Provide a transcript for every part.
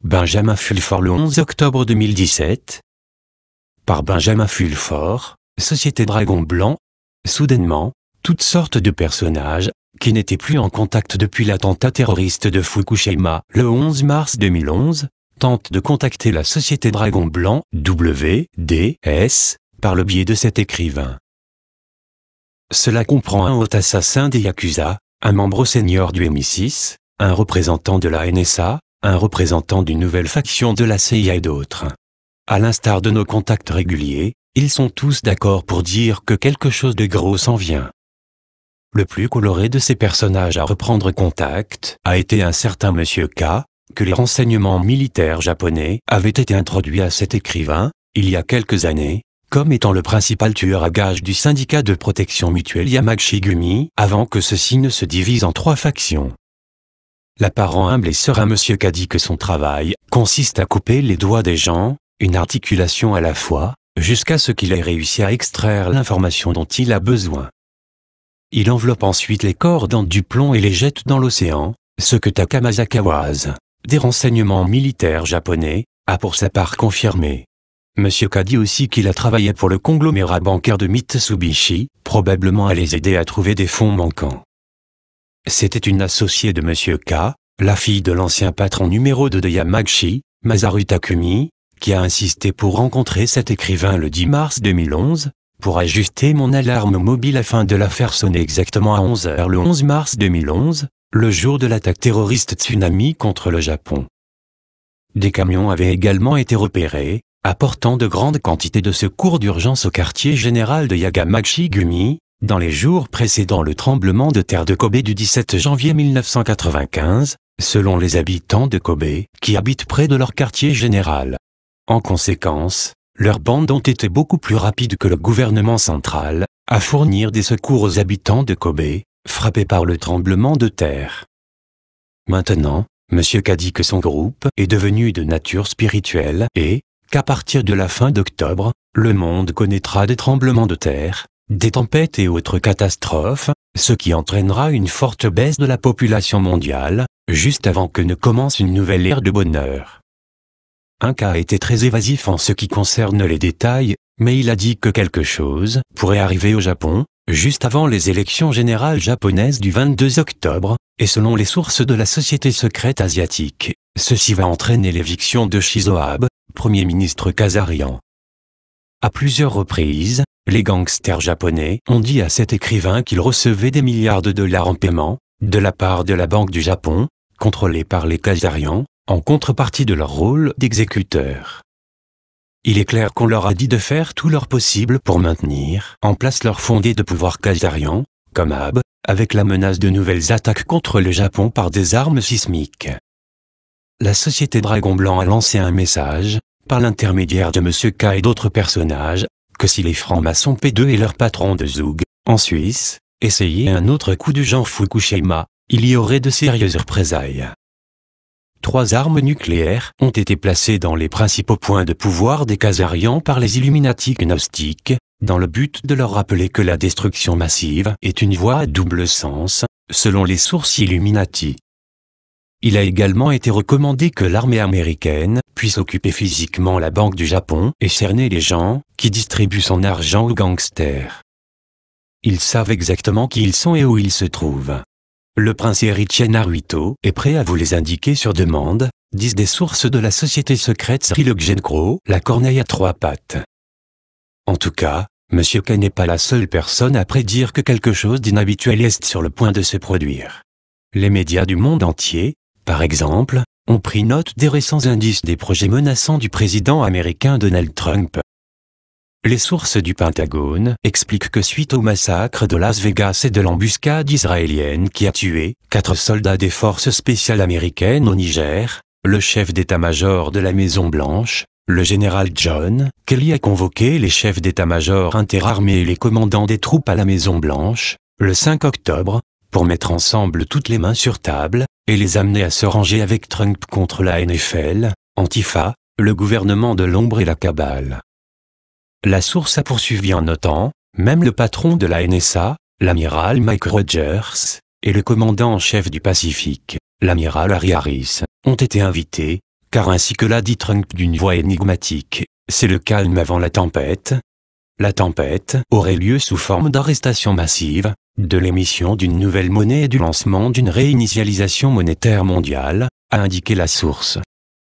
Benjamin Fulford le 11 octobre 2017. Par Benjamin Fulford, Société Dragon Blanc. Soudainement, toutes sortes de personnages, qui n'étaient plus en contact depuis l'attentat terroriste de Fukushima le 11 mars 2011, tentent de contacter la Société Dragon Blanc, WDS, par le biais de cet écrivain. Cela comprend un haut assassin des Yakuza, un membre senior du MI6, un représentant de la NSA, un représentant d'une nouvelle faction de la CIA et d'autres. À l'instar de nos contacts réguliers, ils sont tous d'accord pour dire que quelque chose de gros s'en vient. Le plus coloré de ces personnages à reprendre contact a été un certain Monsieur K, que les renseignements militaires japonais avaient été introduits à cet écrivain, il y a quelques années, comme étant le principal tueur à gages du syndicat de protection mutuelle Yamaguchi-gumi, avant que ceci ne se divise en 3 factions. L'apparent humble et serein Monsieur K dit que son travail consiste à couper les doigts des gens, une articulation à la fois, jusqu'à ce qu'il ait réussi à extraire l'information dont il a besoin. Il enveloppe ensuite les corps dans du plomb et les jette dans l'océan, ce que Takamasa Kawase, des renseignements militaires japonais, a pour sa part confirmé. Monsieur K dit aussi qu'il a travaillé pour le conglomérat bancaire de Mitsubishi, probablement à les aider à trouver des fonds manquants. C'était une associée de Monsieur K, la fille de l'ancien patron numéro 2 de Yamaguchi, Masaru Takumi, qui a insisté pour rencontrer cet écrivain le 10 mars 2011, pour ajuster mon alarme mobile afin de la faire sonner exactement à 11 h le 11 mars 2011, le jour de l'attaque terroriste tsunami contre le Japon. Des camions avaient également été repérés, apportant de grandes quantités de secours d'urgence au quartier général de Yamaguchi-gumi, dans les jours précédant le tremblement de terre de Kobe du 17 janvier 1995, selon les habitants de Kobe, qui habitent près de leur quartier général. En conséquence, leurs bandes ont été beaucoup plus rapides que le gouvernement central, à fournir des secours aux habitants de Kobe, frappés par le tremblement de terre. Maintenant, Monsieur K dit que son groupe est devenu de nature spirituelle et, qu'à partir de la fin d'octobre, le monde connaîtra des tremblements de terre, des tempêtes et autres catastrophes, ce qui entraînera une forte baisse de la population mondiale, juste avant que ne commence une nouvelle ère de bonheur. Un cas a été très évasif en ce qui concerne les détails, mais il a dit que quelque chose pourrait arriver au Japon, juste avant les élections générales japonaises du 22 octobre, et selon les sources de la société secrète asiatique, ceci va entraîner l'éviction de Shinzo Abe, Premier ministre kazarian. À plusieurs reprises, les gangsters japonais ont dit à cet écrivain qu'il recevait des milliards de dollars en paiement, de la part de la Banque du Japon, contrôlée par les kazarians, en contrepartie de leur rôle d'exécuteur. Il est clair qu'on leur a dit de faire tout leur possible pour maintenir en place leur fondé de pouvoir kazarian, comme Abe, avec la menace de nouvelles attaques contre le Japon par des armes sismiques. La Société Dragon Blanc a lancé un message, par l'intermédiaire de Monsieur K et d'autres personnages, que si les francs-maçons P2 et leur patron de Zug, en Suisse, essayaient un autre coup du genre Fukushima, il y aurait de sérieuses représailles. 3 armes nucléaires ont été placées dans les principaux points de pouvoir des Kazarians par les Illuminati gnostiques, dans le but de leur rappeler que la destruction massive est une voie à double sens, selon les sources Illuminati. Il a également été recommandé que l'armée américaine puisse occuper physiquement la Banque du Japon et cerner les gens qui distribuent son argent aux gangsters. Ils savent exactement qui ils sont et où ils se trouvent. Le prince héritier Naruto est prêt à vous les indiquer sur demande, disent des sources de la société secrète Sriloggencro, la corneille à 3 pattes. En tout cas, Monsieur K n'est pas la seule personne à prédire que quelque chose d'inhabituel est sur le point de se produire. Les médias du monde entier, par exemple, ont pris note des récents indices des projets menaçants du président américain Donald Trump. Les sources du Pentagone expliquent que suite au massacre de Las Vegas et de l'embuscade israélienne qui a tué 4 soldats des forces spéciales américaines au Niger, le chef d'état-major de la Maison-Blanche, le général John Kelly a convoqué les chefs d'état-major interarmés et les commandants des troupes à la Maison-Blanche, le 5 octobre, pour mettre ensemble toutes les mains sur table, et les amener à se ranger avec Trump contre la NFL, Antifa, le gouvernement de l'ombre et la cabale. La source a poursuivi en notant, même le patron de la NSA, l'amiral Mike Rogers, et le commandant en chef du Pacifique, l'amiral Harry Harris, ont été invités, car ainsi que l'a dit Trump d'une voix énigmatique, c'est le calme avant la tempête. La tempête aurait lieu sous forme d'arrestation massive, de l'émission d'une nouvelle monnaie et du lancement d'une réinitialisation monétaire mondiale, a indiqué la source.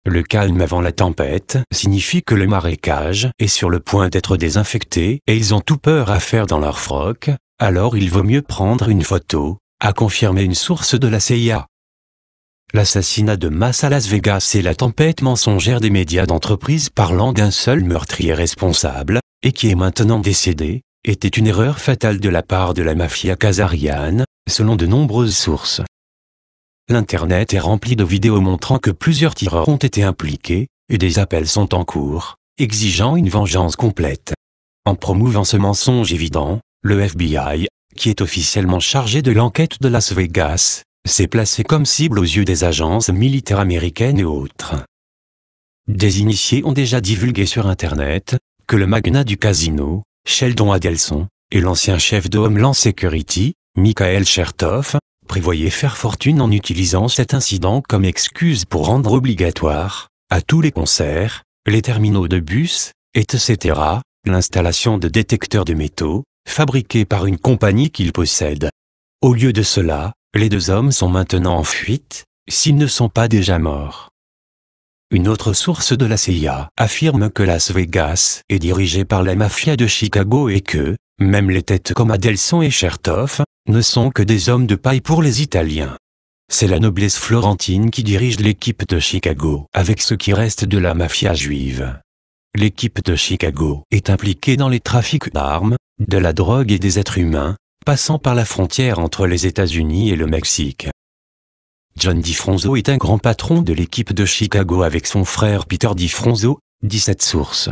Le calme avant la tempête signifie que le marécage est sur le point d'être désinfecté et ils ont tout peur à faire dans leur froc, alors il vaut mieux prendre une photo, a confirmé une source de la CIA. L'assassinat de masse à Las Vegas et la tempête mensongère des médias d'entreprise parlant d'un seul meurtrier responsable, et qui est maintenant décédé, était une erreur fatale de la part de la mafia khazariane, selon de nombreuses sources. L'Internet est rempli de vidéos montrant que plusieurs tireurs ont été impliqués, et des appels sont en cours, exigeant une vengeance complète. En promouvant ce mensonge évident, le FBI, qui est officiellement chargé de l'enquête de Las Vegas, s'est placé comme cible aux yeux des agences militaires américaines et autres. Des initiés ont déjà divulgué sur Internet que le magnat du casino, Sheldon Adelson, et l'ancien chef de Homeland Security, Mikhail Chertoff, prévoyaient faire fortune en utilisant cet incident comme excuse pour rendre obligatoire, à tous les concerts, les terminaux de bus, etc., l'installation de détecteurs de métaux, fabriqués par une compagnie qu'ils possèdent. Au lieu de cela, les deux hommes sont maintenant en fuite, s'ils ne sont pas déjà morts. Une autre source de la CIA affirme que Las Vegas est dirigée par la mafia de Chicago et que, même les têtes comme Adelson et Chertoff, ne sont que des hommes de paille pour les Italiens. C'est la noblesse florentine qui dirige l'équipe de Chicago avec ce qui reste de la mafia juive. L'équipe de Chicago est impliquée dans les trafics d'armes, de la drogue et des êtres humains, passant par la frontière entre les États-Unis et le Mexique. John DiFronzo est un grand patron de l'équipe de Chicago avec son frère Peter DiFronzo, dit cette source.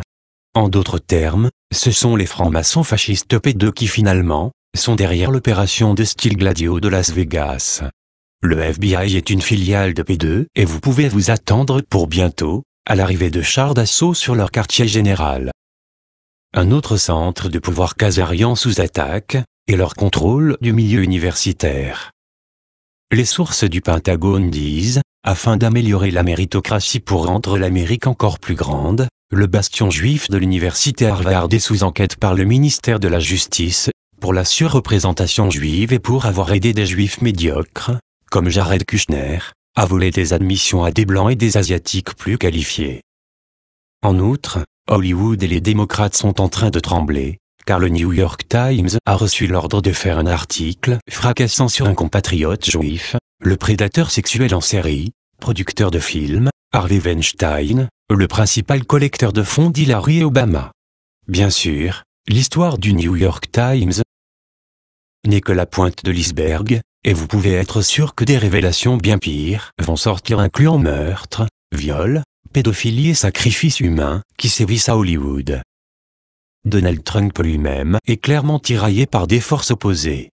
En d'autres termes, ce sont les francs-maçons fascistes P2 qui finalement sont derrière l'opération de style Gladio de Las Vegas. Le FBI est une filiale de P2 et vous pouvez vous attendre pour bientôt à l'arrivée de chars d'assaut sur leur quartier général. Un autre centre de pouvoir khazarien sous attaque est leur contrôle du milieu universitaire. Les sources du Pentagone disent, afin d'améliorer la méritocratie pour rendre l'Amérique encore plus grande, le bastion juif de l'université Harvard est sous enquête par le ministère de la Justice, pour la surreprésentation juive et pour avoir aidé des juifs médiocres, comme Jared Kushner, à voler des admissions à des blancs et des asiatiques plus qualifiés. En outre, Hollywood et les démocrates sont en train de trembler, car le New York Times a reçu l'ordre de faire un article fracassant sur un compatriote juif, le prédateur sexuel en série, producteur de films, Harvey Weinstein, le principal collecteur de fonds d'Hillary et Obama. Bien sûr, l'histoire du New York Times n'est que la pointe de l'iceberg, et vous pouvez être sûr que des révélations bien pires vont sortir incluant meurtre, viol, pédophilie et sacrifices humains qui sévissent à Hollywood. Donald Trump lui-même est clairement tiraillé par des forces opposées.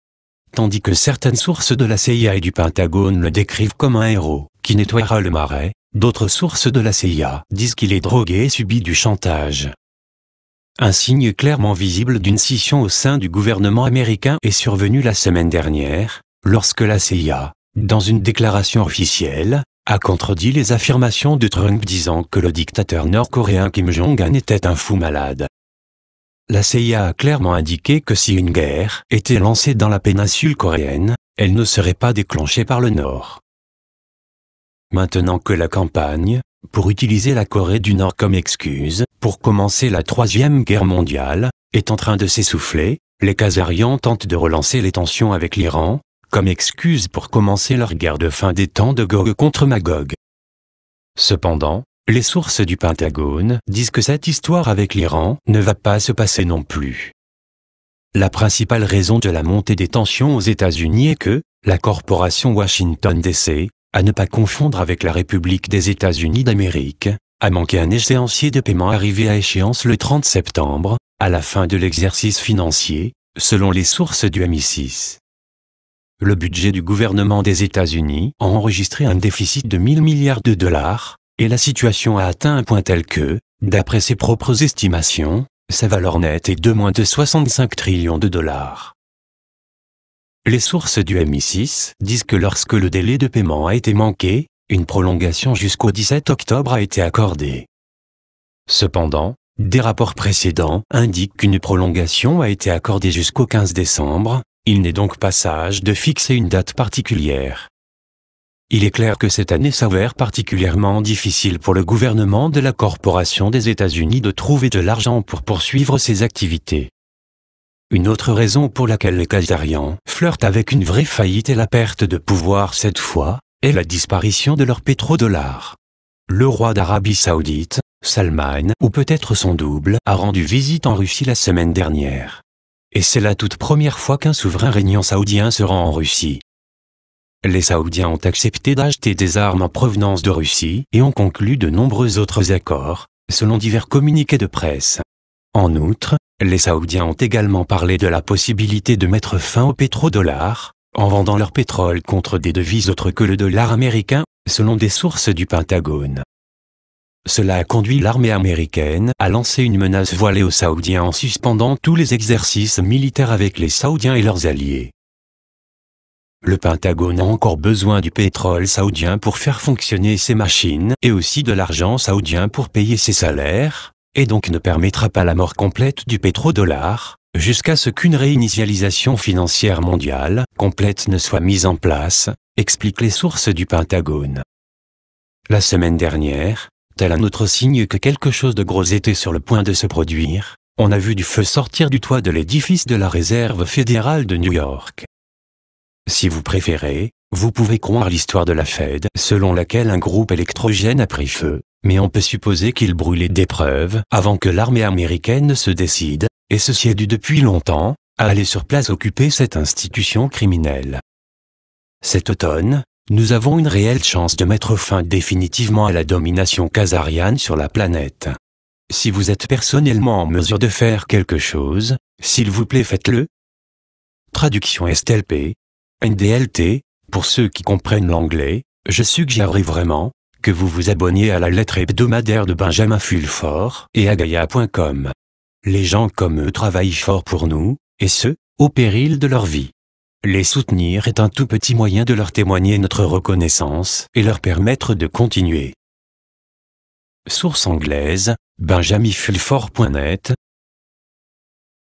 Tandis que certaines sources de la CIA et du Pentagone le décrivent comme un héros qui nettoiera le marais, d'autres sources de la CIA disent qu'il est drogué et subit du chantage. Un signe clairement visible d'une scission au sein du gouvernement américain est survenu la semaine dernière, lorsque la CIA, dans une déclaration officielle, a contredit les affirmations de Trump disant que le dictateur nord-coréen Kim Jong-un était un fou malade. La CIA a clairement indiqué que si une guerre était lancée dans la péninsule coréenne, elle ne serait pas déclenchée par le Nord. Maintenant que la campagne, pour utiliser la Corée du Nord comme excuse pour commencer la Troisième Guerre mondiale, est en train de s'essouffler, les khazarians tentent de relancer les tensions avec l'Iran, comme excuse pour commencer leur guerre de fin des temps de Gog contre Magog. Cependant, les sources du Pentagone disent que cette histoire avec l'Iran ne va pas se passer non plus. La principale raison de la montée des tensions aux États-Unis est que la corporation Washington DC, à ne pas confondre avec la République des États-Unis d'Amérique, a manqué un échéancier de paiement arrivé à échéance le 30 septembre, à la fin de l'exercice financier, selon les sources du MI6. Le budget du gouvernement des États-Unis a enregistré un déficit de 1000 milliards de dollars, et la situation a atteint un point tel que, d'après ses propres estimations, sa valeur nette est de moins de 65 trillions de dollars. Les sources du MI6 disent que lorsque le délai de paiement a été manqué, une prolongation jusqu'au 17 octobre a été accordée. Cependant, des rapports précédents indiquent qu'une prolongation a été accordée jusqu'au 15 décembre, il n'est donc pas sage de fixer une date particulière. Il est clair que cette année s'avère particulièrement difficile pour le gouvernement de la Corporation des États-Unis de trouver de l'argent pour poursuivre ses activités. Une autre raison pour laquelle les Qatariens flirtent avec une vraie faillite et la perte de pouvoir cette fois, est la disparition de leur pétrodollar. Le roi d'Arabie Saoudite, Salman, ou peut-être son double, a rendu visite en Russie la semaine dernière. Et c'est la toute première fois qu'un souverain régnant saoudien se rend en Russie. Les Saoudiens ont accepté d'acheter des armes en provenance de Russie et ont conclu de nombreux autres accords, selon divers communiqués de presse. En outre, les Saoudiens ont également parlé de la possibilité de mettre fin au pétrodollar, en vendant leur pétrole contre des devises autres que le dollar américain, selon des sources du Pentagone. Cela a conduit l'armée américaine à lancer une menace voilée aux Saoudiens en suspendant tous les exercices militaires avec les Saoudiens et leurs alliés. Le Pentagone a encore besoin du pétrole saoudien pour faire fonctionner ses machines et aussi de l'argent saoudien pour payer ses salaires, et donc ne permettra pas la mort complète du pétrodollar, jusqu'à ce qu'une réinitialisation financière mondiale complète ne soit mise en place, expliquent les sources du Pentagone. La semaine dernière, tel un autre signe que quelque chose de gros était sur le point de se produire, on a vu du feu sortir du toit de l'édifice de la Réserve fédérale de New York. Si vous préférez, vous pouvez croire l'histoire de la Fed selon laquelle un groupe électrogène a pris feu, mais on peut supposer qu'il brûlait des preuves avant que l'armée américaine ne se décide, et ceci est dû depuis longtemps, à aller sur place occuper cette institution criminelle. Cet automne, nous avons une réelle chance de mettre fin définitivement à la domination khazariane sur la planète. Si vous êtes personnellement en mesure de faire quelque chose, s'il vous plaît faites-le. Traduction STLP. NDLT, pour ceux qui comprennent l'anglais, je suggérerais vraiment que vous vous abonniez à la lettre hebdomadaire de Benjamin Fulford et à Gaia.com. Les gens comme eux travaillent fort pour nous, et ce, au péril de leur vie. Les soutenir est un tout petit moyen de leur témoigner notre reconnaissance et leur permettre de continuer. Source anglaise, benjaminfulford.net,